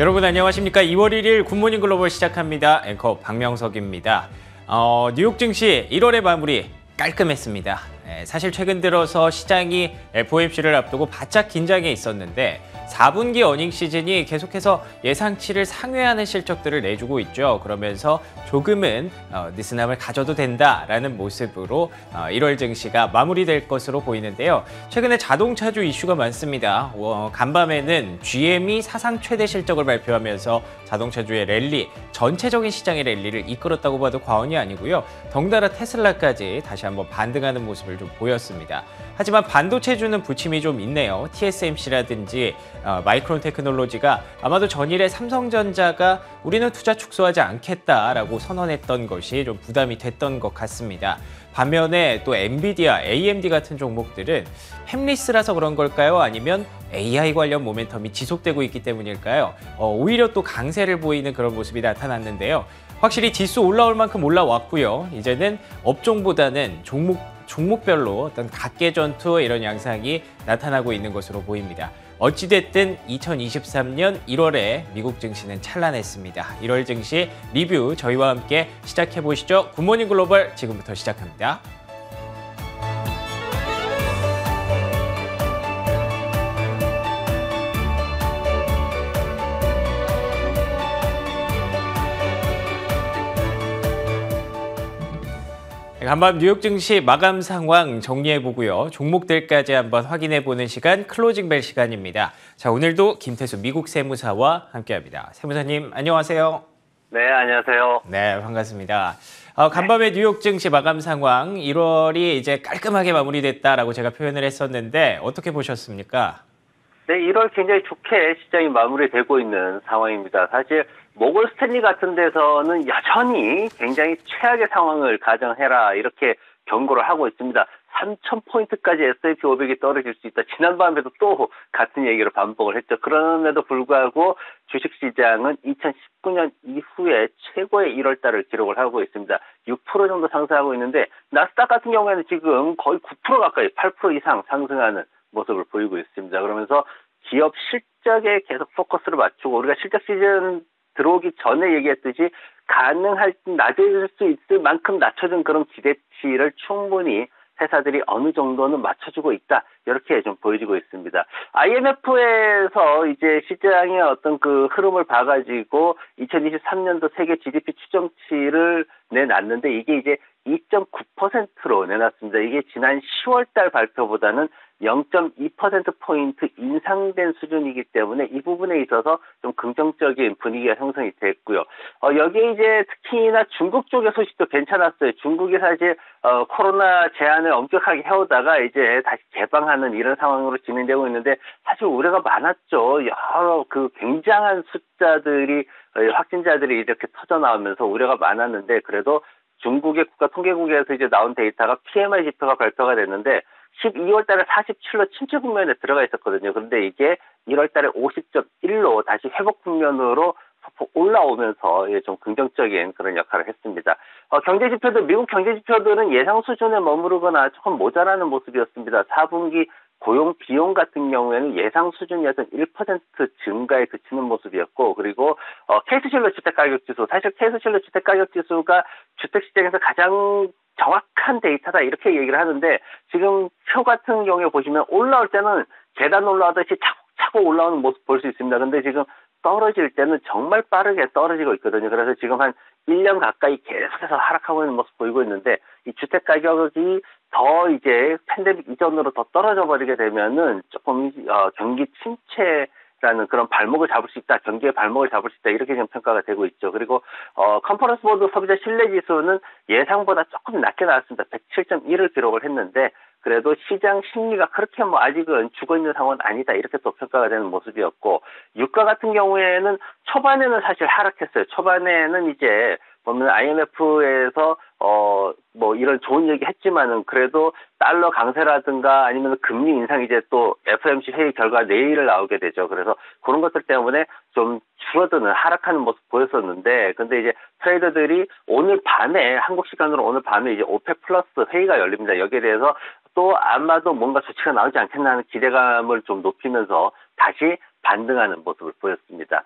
여러분 안녕하십니까? 2월 1일 굿모닝 글로벌 시작합니다. 앵커 박명석입니다. 뉴욕 증시 1월의 마무리 깔끔했습니다. 사실 최근 들어서 시장이 FOMC를 앞두고 바짝 긴장해 있었는데 4분기 어닝 시즌이 계속해서 예상치를 상회하는 실적들을 내주고 있죠. 그러면서 조금은 느슨함을 가져도 된다라는 모습으로 1월 증시가 마무리될 것으로 보이는데요. 최근에 자동차주 이슈가 많습니다. 간밤에는 GM이 사상 최대 실적을 발표하면서 자동차주의 랠리, 전체적인 시장의 랠리를 이끌었다고 봐도 과언이 아니고요. 덩달아 테슬라까지 다시 한번 반등하는 모습을 좀 보였습니다. 하지만 반도체주는 부침이 좀 있네요. TSMC라든지 마이크론 테크놀로지가 아마도 전일에 삼성전자가 우리는 투자 축소하지 않겠다라고 선언했던 것이 좀 부담이 됐던 것 같습니다. 반면에 또 엔비디아, AMD 같은 종목들은 팹리스라서 그런 걸까요? 아니면 AI 관련 모멘텀이 지속되고 있기 때문일까요? 오히려 또 강세를 보이는 그런 모습이 나타났는데요. 확실히 지수 올라올 만큼 올라왔고요. 이제는 업종보다는 종목별로 어떤 각계 전투 이런 양상이 나타나고 있는 것으로 보입니다. 어찌됐든 2023년 1월에 미국 증시는 찬란했습니다. 1월 증시 리뷰 저희와 함께 시작해보시죠. 굿모닝 글로벌 지금부터 시작합니다. 간밤 뉴욕 증시 마감 상황 정리해보고요. 종목들까지 한번 확인해보는 시간, 클로징 벨 시간입니다. 자, 오늘도 김태수 미국 세무사와 함께합니다. 세무사님, 안녕하세요. 네, 안녕하세요. 네, 반갑습니다. 간밤에 뉴욕 증시 마감 상황, 1월이 이제 깔끔하게 마무리됐다라고 제가 표현을 했었는데 어떻게 보셨습니까? 네, 1월 굉장히 좋게 시장이 마무리되고 있는 상황입니다. 사실 모건 스탠리 같은 데서는 여전히 굉장히 최악의 상황을 가정해라 이렇게 경고를 하고 있습니다. 3,000포인트까지 S&P 500이 떨어질 수 있다. 지난밤에도 또 같은 얘기를 반복을 했죠. 그럼에도 불구하고 주식시장은 2019년 이후에 최고의 1월달을 기록을 하고 있습니다. 6% 정도 상승하고 있는데 나스닥 같은 경우에는 지금 거의 9% 가까이 8% 이상 상승하는 모습을 보이고 있습니다. 그러면서 기업 실적에 계속 포커스를 맞추고 우리가 실적 시즌 들어오기 전에 얘기했듯이 가능할 낮아질 수 있을 만큼 낮춰준 그런 기대치를 충분히 회사들이 어느 정도는 맞춰주고 있다. 이렇게 좀 보여지고 있습니다. IMF에서 이제 시장의 어떤 그 흐름을 봐가지고 2023년도 세계 GDP 추정치를 내놨는데 이게 이제 2.9%로 내놨습니다. 이게 지난 10월 달 발표보다는 0.2%포인트 인상된 수준이기 때문에 이 부분에 있어서 좀 긍정적인 분위기가 형성이 됐고요. 여기에 이제 특히나 중국 쪽의 소식도 괜찮았어요. 중국이 사실 코로나 제한을 엄격하게 해오다가 이제 다시 개방하는 이런 상황으로 진행되고 있는데 사실 우려가 많았죠. 여러 그 굉장한 숫자들이 확진자들이 이렇게 터져 나오면서 우려가 많았는데 그래도 중국의 국가통계국에서 이제 나온 데이터가 PMI 지표가 발표가 됐는데 12월 달에 47로 침체 국면에 들어가 있었거든요. 그런데 이게 1월 달에 50.1로 다시 회복 국면으로 올라오면서 좀 긍정적인 그런 역할을 했습니다. 경제 지표도 미국 경제 지표들은 예상 수준에 머무르거나 조금 모자라는 모습이었습니다. 4분기 고용 비용 같은 경우에는 예상 수준이었던 1% 증가에 그치는 모습이었고 그리고 케이스실러 주택가격지수 사실 케이스실러 주택가격지수가 주택시장에서 가장 정확한 데이터다 이렇게 얘기를 하는데 지금 표 같은 경우에 보시면 올라올 때는 계단 올라오듯이 차곡차곡 올라오는 모습 볼 수 있습니다. 근데 지금 떨어질 때는 정말 빠르게 떨어지고 있거든요. 그래서 지금 한 1년 가까이 계속해서 하락하고 있는 모습 보이고 있는데 이 주택 가격이 더 이제 팬데믹 이전으로 더 떨어져 버리게 되면은 조금 경기 침체라는 그런 발목을 잡을 수 있다. 경기의 발목을 잡을 수 있다. 이렇게 좀 평가가 되고 있죠. 그리고 컨퍼런스 보드 소비자 신뢰 지수는 예상보다 조금 낮게 나왔습니다. 107.1을 기록을 했는데 그래도 시장 심리가 그렇게 아직은 죽어있는 상황은 아니다. 이렇게 또 평가가 되는 모습이었고 유가 같은 경우에는 초반에는 사실 하락했어요. 초반에는 이제 보면 IMF에서 이런 좋은 얘기 했지만은 그래도 달러 강세라든가 아니면 금리 인상 이제 또 FOMC 회의 결과 내일 나오게 되죠. 그래서 그런 것들 때문에 좀 줄어드는 하락하는 모습 보였었는데 근데 이제 트레이더들이 오늘 밤에 한국 시간으로 오늘 밤에 이제 오펙 플러스 회의가 열립니다. 여기에 대해서 또 아마도 뭔가 조치가 나오지 않겠나 하는 기대감을 좀 높이면서 다시 반등하는 모습을 보였습니다.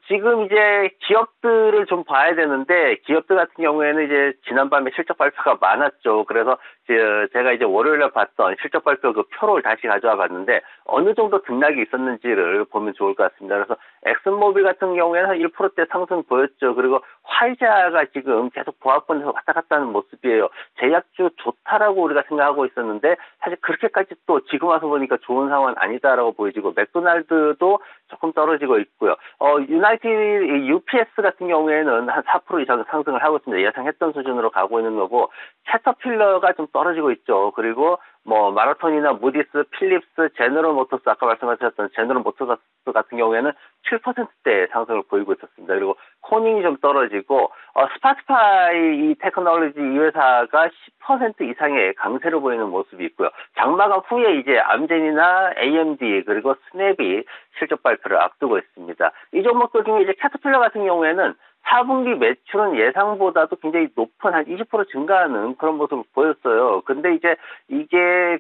지금 이제 기업들을 좀 봐야 되는데, 기업들 같은 경우에는 이제 지난밤에 실적 발표가 많았죠. 그래서 제가 이제 월요일에 봤던 실적 발표 그 표를 다시 가져와 봤는데, 어느 정도 등락이 있었는지를 보면 좋을 것 같습니다. 그래서 엑슨모빌 같은 경우에는 한 1%대 상승 보였죠. 그리고 화이자가 지금 계속 보합권에서 왔다 갔다 하는 모습이에요. 제약주 좋다라고 우리가 생각하고 있었는데, 사실 그렇게까지 또 지금 와서 보니까 좋은 상황은 아니다라고 보여지고, 맥도날드도 조금 떨어지고 있고요. UPS 같은 경우에는 한 4% 이상 상승을 하고 있습니다. 예상했던 수준으로 가고 있는 거고, 캐터필러가 좀 떨어지고 있죠. 그리고 뭐 마라톤이나 무디스, 필립스, 제너럴 모터스, 아까 말씀하셨던 제너럴 모터스 같은 경우에는 7%대 상승을 보이고 있었습니다. 그리고 코닝이 좀 떨어지고, 스파티파이 이 테크놀로지 이 회사가 10% 이상의 강세를 보이는 모습이 있고요. 장마감 후에 이제 암젠이나 AMD 그리고 스냅이 실적 발표를 앞두고 있습니다. 이 종목들 중에 이제 캐터필러 같은 경우에는 4분기 매출은 예상보다도 굉장히 높은 한 20% 증가하는 그런 모습을 보였어요. 근데 이제 이게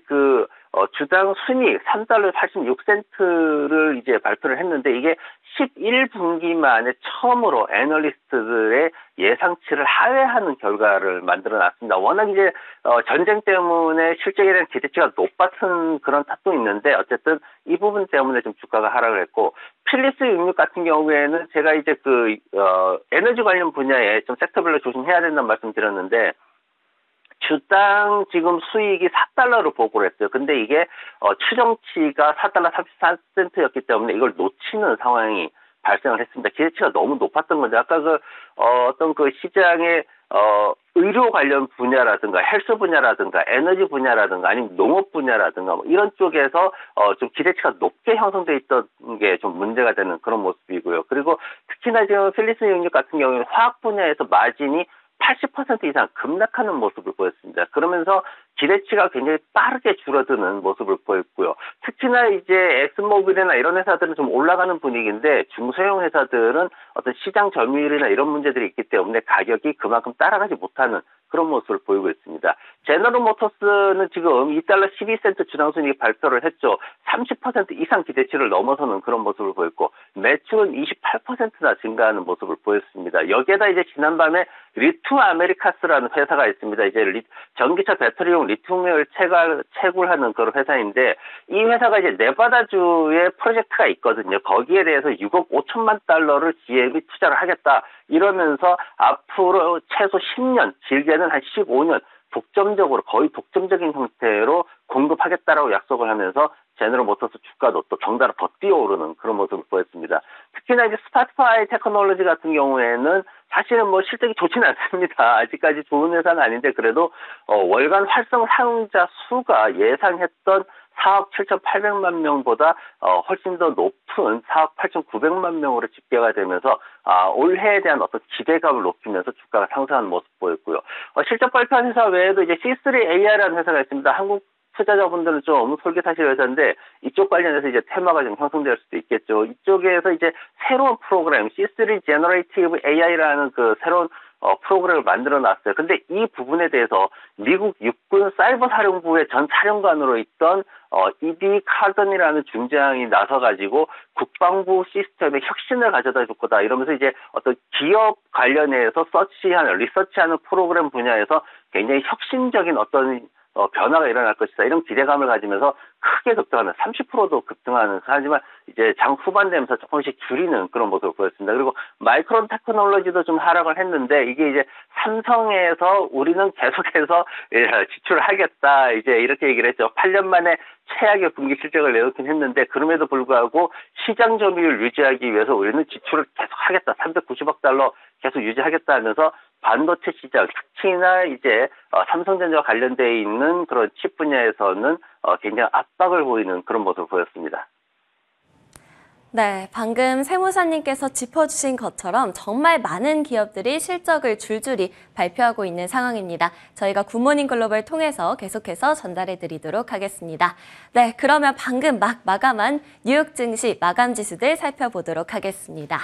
주당 순이익 3달러 86센트를 이제 발표를 했는데, 이게 11분기 만에 처음으로 애널리스트들의 예상치를 하회하는 결과를 만들어 놨습니다. 워낙 이제 전쟁 때문에 실적에 대한 기대치가 높았던 그런 탓도 있는데, 어쨌든 이 부분 때문에 좀 주가가 하락을 했고, 필립스 육육 같은 경우에는 제가 이제 에너지 관련 분야에 좀 섹터별로 조심해야 된다는 말씀 드렸는데, 주당 지금 수익이 4달러로 보고를 했어요. 근데 이게 추정치가 4달러 34센트였기 때문에 이걸 놓치는 상황이 발생을 했습니다. 기대치가 너무 높았던 건데, 아까 어떤 시장의 의료 관련 분야라든가 헬스 분야라든가 에너지 분야라든가 아니면 농업 분야라든가 뭐 이런 쪽에서 좀 기대치가 높게 형성돼 있던 게 좀 문제가 되는 그런 모습이고요. 그리고 특히나 지금 필립스 영역 같은 경우에는 화학 분야에서 마진이 80% 이상 급락하는 모습을 보였습니다. 그러면서 기대치가 굉장히 빠르게 줄어드는 모습을 보였고요. 특히나 이제 엑슨모빌이나 이런 회사들은 좀 올라가는 분위기인데, 중소형 회사들은 어떤 시장 점유율이나 이런 문제들이 있기 때문에 가격이 그만큼 따라가지 못하는 그런 모습을 보이고 있습니다. 제너럴 모터스는 지금 2달러 12센트 주당순이익 발표를 했죠. 30% 이상 기대치를 넘어서는 그런 모습을 보였고, 매출은 28%나 증가하는 모습을 보였습니다. 여기에다 이제 지난밤에 리튬 아메리카스라는 회사가 있습니다. 이제 전기차 배터리용 리튬을 채굴하는 그런 회사인데, 이 회사가 이제 네바다주에 프로젝트가 있거든요. 거기에 대해서 6억 5천만 달러를 기업이 투자를 하겠다 이러면서 앞으로 최소 10년, 길게는 한 15년 거의 독점적인 형태로 공급하겠다라고 약속을 하면서 제너럴 모터스 주가도 또 덩달아 더 뛰어오르는 그런 모습을 보였습니다. 특히나 이제 스파티파이 테크놀로지 같은 경우에는 사실은 뭐 실적이 좋지는 않습니다. 아직까지 좋은 회사는 아닌데, 그래도 월간 활성 사용자 수가 예상했던 4억 7,800만 명보다 훨씬 더 높은 4억 8,900만 명으로 집계가 되면서 올해에 대한 어떤 기대감을 높이면서 주가가 상승하는 모습 보였고요. 실적 발표한 회사 외에도 이제 C3AI라는 회사가 있습니다. 한국 투자자분들은 좀 솔깃하실 회사인데, 이쪽 관련해서 이제 테마가 좀 형성될 수도 있겠죠. 이쪽에서 이제 새로운 프로그램 C3 Generative AI라는 새로운 프로그램을 만들어 놨어요. 근데 이 부분에 대해서 미국 육군 사이버 사령부의 전 사령관으로 있던 이비 카든이라는 중장이 나서가지고 국방부 시스템에 혁신을 가져다 줄 거다 이러면서 이제 어떤 기업 관련해서 리서치하는 프로그램 분야에서 굉장히 혁신적인 어떤 변화가 일어날 것이다, 이런 기대감을 가지면서 크게 급등하는 30%도 급등하는, 하지만 이제 장 후반 되면서 조금씩 줄이는 그런 모습을 보였습니다. 그리고 마이크론 테크놀로지도 좀 하락을 했는데, 이게 이제 삼성에서 우리는 계속해서 지출을 하겠다 이제 이렇게 얘기를 했죠. 8년 만에 최악의 분기 실적을 내놓긴 했는데, 그럼에도 불구하고 시장 점유율 유지하기 위해서 우리는 지출을 계속 하겠다, 390억 달러 계속 유지하겠다 하면서 반도체 시장, 특히나 이제 삼성전자와 관련되어 있는 그런 칩 분야에서는 굉장히 압박을 보이는 그런 모습을 보였습니다. 네, 방금 세무사님께서 짚어주신 것처럼 정말 많은 기업들이 실적을 줄줄이 발표하고 있는 상황입니다. 저희가 굿모닝 글로벌 통해서 계속해서 전달해드리도록 하겠습니다. 네, 그러면 방금 막 마감한 뉴욕 증시 마감 지수들 살펴보도록 하겠습니다.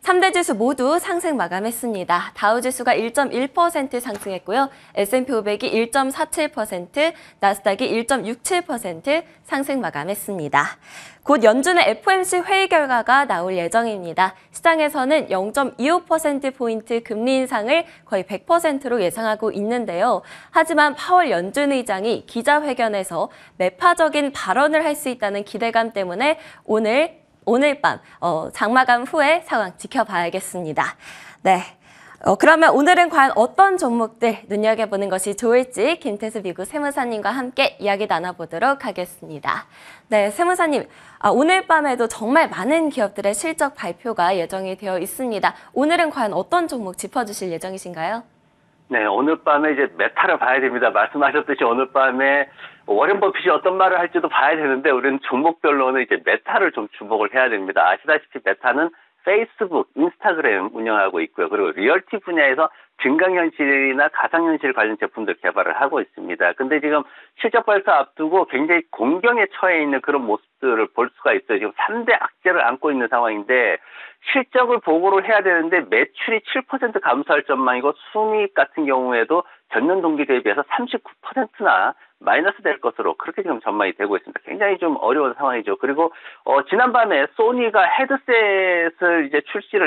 3대 지수 모두 상승 마감했습니다. 다우지수가 1.1% 상승했고요. S&P 500이 1.47%, 나스닥이 1.67% 상승 마감했습니다. 곧 연준의 FOMC 회의 결과가 나올 예정입니다. 시장에서는 0.25%포인트 금리 인상을 거의 100%로 예상하고 있는데요. 하지만 파월 연준 의장이 기자회견에서 매파적인 발언을 할 수 있다는 기대감 때문에 오늘 밤 장마감 후에 상황 지켜봐야겠습니다. 네. 그러면 오늘은 과연 어떤 종목들 눈여겨보는 것이 좋을지 김태수 미국 세무사님과 함께 이야기 나눠보도록 하겠습니다. 네, 세무사님, 오늘 밤에도 정말 많은 기업들의 실적 발표가 예정이 되어 있습니다. 오늘은 과연 어떤 종목 짚어주실 예정이신가요? 네, 오늘 밤에 이제 메타를 봐야 됩니다. 말씀하셨듯이 오늘 밤에 워렌 버핏이 어떤 말을 할지도 봐야 되는데 우리는 종목별로는 이제 메타를 좀 주목을 해야 됩니다. 아시다시피 메타는 페이스북, 인스타그램 운영하고 있고요. 그리고 리얼티 분야에서 증강현실이나 가상현실 관련 제품들 개발을 하고 있습니다. 근데 지금 실적 발표 앞두고 굉장히 공경에 처해 있는 그런 모습들을 볼 수가 있어요. 지금 3대 악재를 안고 있는 상황인데 실적을 보고를 해야 되는데 매출이 7% 감소할 전망이고 순이익 같은 경우에도 전년 동기 대비해서 39%나 마이너스 될 것으로 그렇게 지금 전망이 되고 있습니다. 굉장히 좀 어려운 상황이죠. 그리고 지난밤에 소니가 헤드셋을 이제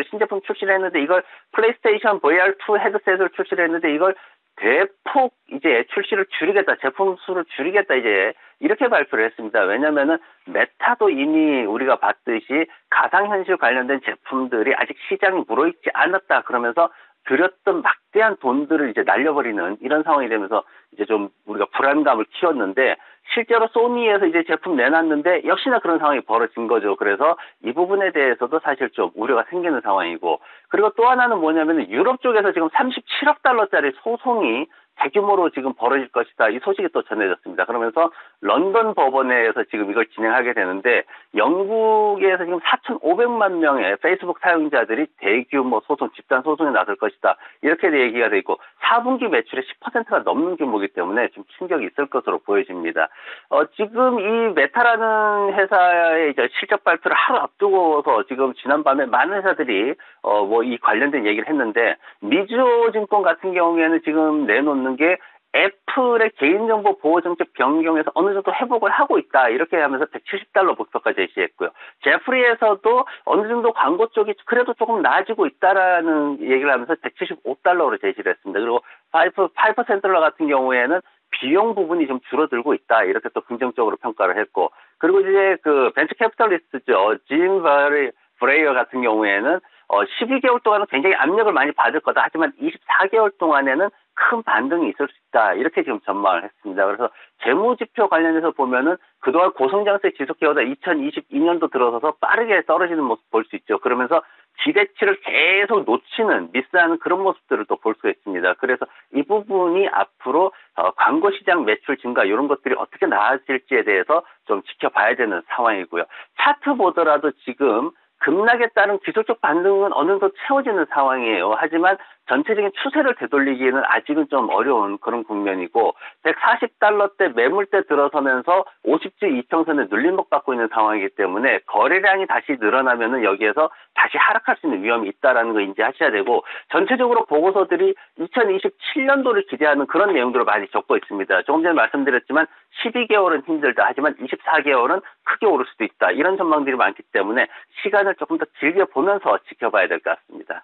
신제품 출시를 했는데 이걸 플레이스테이션 VR2 헤드셋을 출시를 했는데 이걸 대폭 이제 출시를 줄이겠다, 제품 수를 줄이겠다 이제 이렇게 발표를 했습니다. 왜냐면은 메타도 이미 우리가 봤듯이 가상현실 관련된 제품들이 아직 시장이 무르익지 않았다 그러면서 들였던 막대한 돈들을 이제 날려버리는 이런 상황이 되면서 이제 좀 우리가 불안감을 키웠는데 실제로 소니에서 이제 제품 내놨는데 역시나 그런 상황이 벌어진 거죠. 그래서 이 부분에 대해서도 사실 좀 우려가 생기는 상황이고 그리고 또 하나는 뭐냐면 유럽 쪽에서 지금 37억 달러짜리 소송이 대규모로 지금 벌어질 것이다. 이 소식이 또 전해졌습니다. 그러면서 런던 법원에서 지금 이걸 진행하게 되는데 영국에서 지금 4,500만 명의 페이스북 사용자들이 대규모 소송, 집단 소송에 나설 것이다. 이렇게 얘기가 돼 있고 4분기 매출의 10%가 넘는 규모이기 때문에 좀 충격이 있을 것으로 보여집니다. 지금 이 메타라는 회사의 이제 실적 발표를 하루 앞두고서 지금 지난밤에 많은 회사들이 이 관련된 얘기를 했는데 미주증권 같은 경우에는 지금 내놓는 게 애플의 개인정보 보호정책 변경에서 어느 정도 회복을 하고 있다. 이렇게 하면서 $170 목표가 제시했고요. 제프리에서도 어느 정도 광고 쪽이 그래도 조금 나아지고 있다라는 얘기를 하면서 $175로 제시를 했습니다. 그리고 파이퍼센트러 같은 경우에는 비용 부분이 좀 줄어들고 있다. 이렇게 또 긍정적으로 평가를 했고. 그리고 이제 그 벤처 캐피털리스트죠. 짐 브레이어 같은 경우에는 12개월 동안은 굉장히 압력을 많이 받을 거다. 하지만 24개월 동안에는 큰 반등이 있을 수 있다. 이렇게 지금 전망을 했습니다. 그래서 재무지표 관련해서 보면은 그동안 고성장세 지속해오다 2022년도 들어서서 빠르게 떨어지는 모습 볼 수 있죠. 그러면서 기대치를 계속 놓치는 미스하는 그런 모습들을 또 볼 수가 있습니다. 그래서 이 부분이 앞으로 광고 시장 매출 증가 이런 것들이 어떻게 나아질지에 대해서 좀 지켜봐야 되는 상황이고요. 차트 보더라도 지금 급락에 따른 기술적 반등은 어느 정도 채워지는 상황이에요. 하지만 전체적인 추세를 되돌리기에는 아직은 좀 어려운 그런 국면이고 $140대 매물대 들어서면서 50주 이평선에 눌림목 받고 있는 상황이기 때문에 거래량이 다시 늘어나면은 여기에서 다시 하락할 수 있는 위험이 있다라는 거 인지하셔야 되고 전체적으로 보고서들이 2027년도를 기대하는 그런 내용들을 많이 적고 있습니다. 조금 전에 말씀드렸지만 12개월은 힘들다. 하지만 24개월은 크게 오를 수도 있다. 이런 전망들이 많기 때문에 시간을 조금 더 길게 보면서 지켜봐야 될 것 같습니다.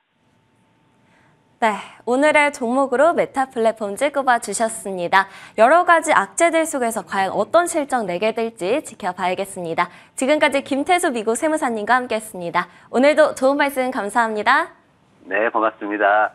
네, 오늘의 종목으로 메타 플랫폼즈 꼽아주셨습니다. 여러 가지 악재들 속에서 과연 어떤 실적 내게 될지 지켜봐야겠습니다. 지금까지 김태수 미국 세무사님과 함께했습니다. 오늘도 좋은 말씀 감사합니다. 네, 고맙습니다.